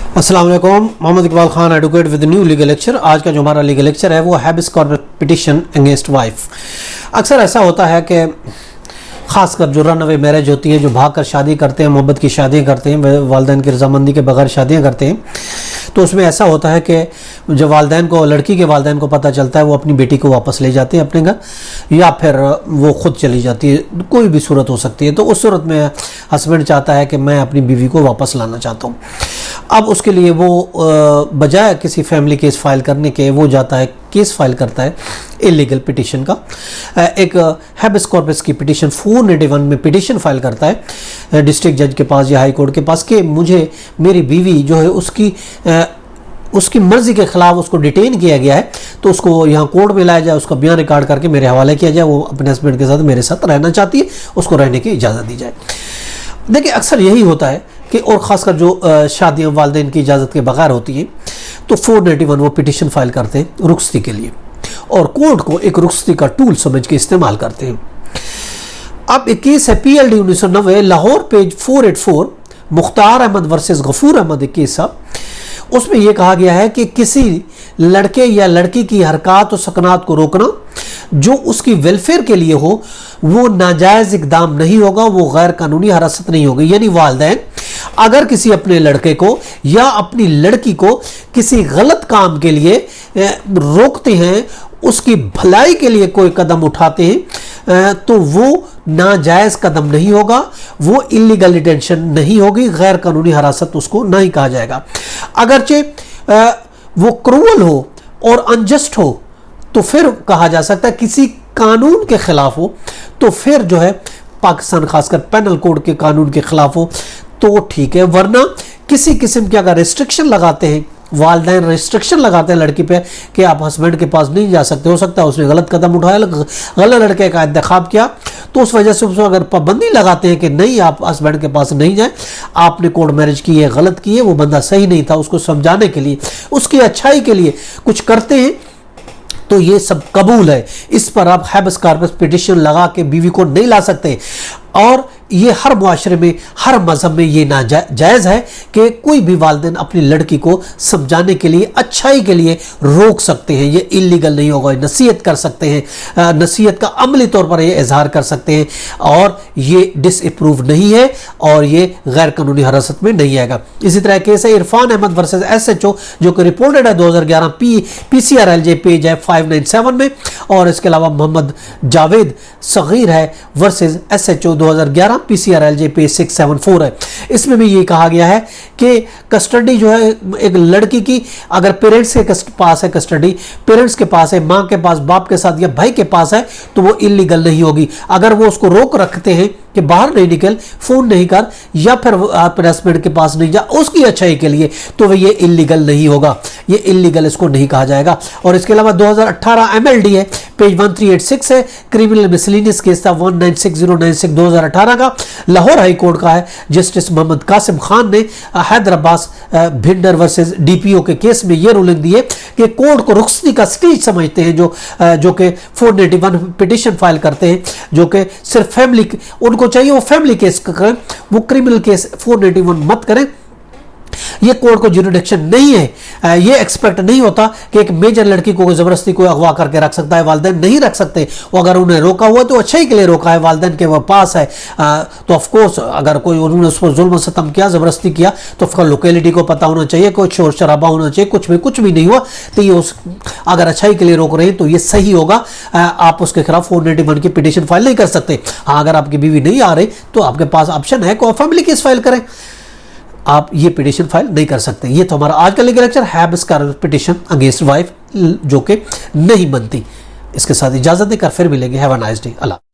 अस्सलाम वालेकुम, Mohammad Iqbal Khan advocate with new legal lecture. आज का जो हमारा लीगल लेक्चर है वो habeas corpus petition against wife. अक्सर ऐसा होता है कि ख़ासकर जो रन अवे मैरिज होती है, जो भाग कर शादी करते हैं, मोहब्बत की शादियाँ करते हैं, वालिदैन की रजामंदी के बगैर शादियाँ करते हैं, तो उसमें ऐसा होता है कि जब वालिदैन को, लड़की के वालिदैन को पता चलता है, वो अपनी बेटी को वापस ले जाते हैं अपने घर, या फिर वो खुद चली जाती है, कोई भी सूरत हो सकती है। तो उस सूरत में हस्बैंड चाहता है कि मैं अपनी बीवी को वापस लाना चाहता हूँ। अब उसके लिए वो बजाय किसी फैमिली केस फाइल करने के, वो जाता है, केस फाइल करता है इलीगल पिटिशन का। एक हैबिस कॉर्पस की पिटिशन 491 में पिटिशन फाइल करता है डिस्ट्रिक्ट जज के पास या हाई कोर्ट के पास कि मुझे मेरी बीवी जो है उसकी मर्जी के खिलाफ उसको डिटेन किया गया है, तो उसको यहाँ कोर्ट में लाया जाए, उसका बयान रिकॉर्ड करके मेरे हवाले किया जाए। वो अपने हस्बैंड के साथ मेरे साथ रहना चाहती है, उसको रहने की इजाज़त दी जाए। देखिए अक्सर यही होता है कि, और ख़ासकर जो शादियाँ वालिदैन की इजाज़त के बगैर होती हैं, तो 491 वो पिटिशन फाइल करते हैं रुखसती के लिए, और कोर्ट को एक रुखसती का टूल समझ के इस्तेमाल करते हैं। अब एक केस है PLD 1990 Lahore page 484 Mukhtar Ahmad versus Ghafoor Ahmad एक केस है। उसमें यह कहा गया है कि किसी लड़के या लड़की की हरकत और सकनात को रोकना जो उसकी वेलफेयर के लिए हो वो नाजायज़ इक़दाम नहीं होगा, वो गैर कानूनी हरासत नहीं होगी। यानी वालिदैन अगर किसी अपने लड़के को या अपनी लड़की को किसी गलत काम के लिए रोकते हैं, उसकी भलाई के लिए कोई कदम उठाते हैं, तो वो नाजायज़ कदम नहीं होगा, वो इलीगल डिटेंशन नहीं होगी, गैर कानूनी हरासत उसको नहीं कहा जाएगा। अगरचे वो क्रूअल हो और अनजस्ट हो तो फिर कहा जा सकता है, किसी कानून के खिलाफ हो तो फिर जो है पाकिस्तान खासकर पेनल कोड के कानून के खिलाफ हो तो ठीक है। वरना किसी किस्म के अगर रिस्ट्रिक्शन लगाते हैं, वालिदैन रिस्ट्रिक्शन लगाते हैं लड़की पे कि आप हस्बैंड के पास नहीं जा सकते, हो सकता है उसने गलत कदम उठाया, गलत लड़के का इंतखाब किया, तो उस वजह से उसको अगर पाबंदी लगाते हैं कि नहीं आप हस्बैंड के पास नहीं जाए, आपने कोर्ट मैरिज की है, गलत की है, वो बंदा सही नहीं था, उसको समझाने के लिए, उसकी अच्छाई के लिए कुछ करते हैं, तो ये सब कबूल है। इस पर आप हैबिस कॉर्पस पिटिशन लगा के बीवी को नहीं ला सकते। और ये हर मुआशरे में, हर मज़हब में ये नाजायज़ है कि कोई भी वालिदैन अपनी लड़की को समझाने के लिए, अच्छाई के लिए रोक सकते हैं। ये इलीगल नहीं होगा, नसीहत कर सकते हैं, नसीहत का अमली तौर पर ये इजहार कर सकते हैं, और ये डिसअप्रूव नहीं है और ये गैर कानूनी हिरासत में नहीं आएगा। इसी तरह केस है इरफान अहमद वर्सेस SHO जो कि रिपोर्टेड है 2011 PCRLJ पेज है 597 में, और इसके अलावा मोहम्मद जावेद सगीर है वर्सेस SHO 2011 PCRLJ पेज 674 है। इसमें भी ये कहा गया है कि कस्टडी जो है एक लड़की की, अगर पेरेंट्स के पास है कस्टडी, पेरेंट्स के पास है, माँ के पास, बाप के साथ या भाई के पास है, तो वो इलीगल नहीं होगी। अगर वो उसको रोक रखते हैं कि बाहर नहीं निकल, फोन नहीं कर, या फिर अपने हस्बैंड के पास नहीं जा, उसकी अच्छाई के लिए, तो ये इलीगल नहीं होगा, ये इलीगल इसको नहीं कहा जाएगा। और इसके अलावा 2018 MLD है पेज 1386 है, क्रिमिनल मिसलिनियस केस था 196096 2018 का, लाहौर हाई कोर्ट का है। जस्टिस मोहम्मद कासिम खान ने हैदराबाद भिंडर वर्सेस DPO के केस में ये रूलिंग दी है कि कोर्ट को रुखसती का स्टेज समझते हैं जो कि 491 पिटिशन फाइल करते हैं, जो कि सिर्फ फैमिली, उनको चाहिए वो फैमिली केस करें, वो क्रिमिनल केस 491 मत करें। ये कोर्ट को जुरिडिक्शन नहीं है, ये एक्सपेक्ट नहीं होता कि एक मेजर लड़की को जबरदस्ती कोई अगवा करके रख सकता है, वालिदैन नहीं रख सकते। वो अगर उन्हें रोका हुआ तो अच्छाई के लिए रोका है, वालिदैन के वो पास है, तो ऑफ कोर्स अगर कोई उन्होंने उस पर जुल्म सितम किया, जबरदस्ती किया, तो उसका लोकेलिटी को पता होना चाहिए, कोई शोर शराबा होना चाहिए, कुछ भी नहीं हुआ, तो ये अगर अच्छाई के लिए रोक रहे हैं तो ये सही होगा। आप उसके खिलाफ 491 की पिटिशन फाइल नहीं कर सकते। हाँ, अगर आपकी बीवी नहीं आ रही तो आपके पास ऑप्शन है कि फैमिली केस फाइल करें, आप ये पिटिशन फाइल नहीं कर सकते। ये तो हमारा आज का legal lecture habeas corpus petition against wife जो कि नहीं बनती। इसके साथ इजाजत देकर फिर मिलेंगे। Have a nice day. Allah.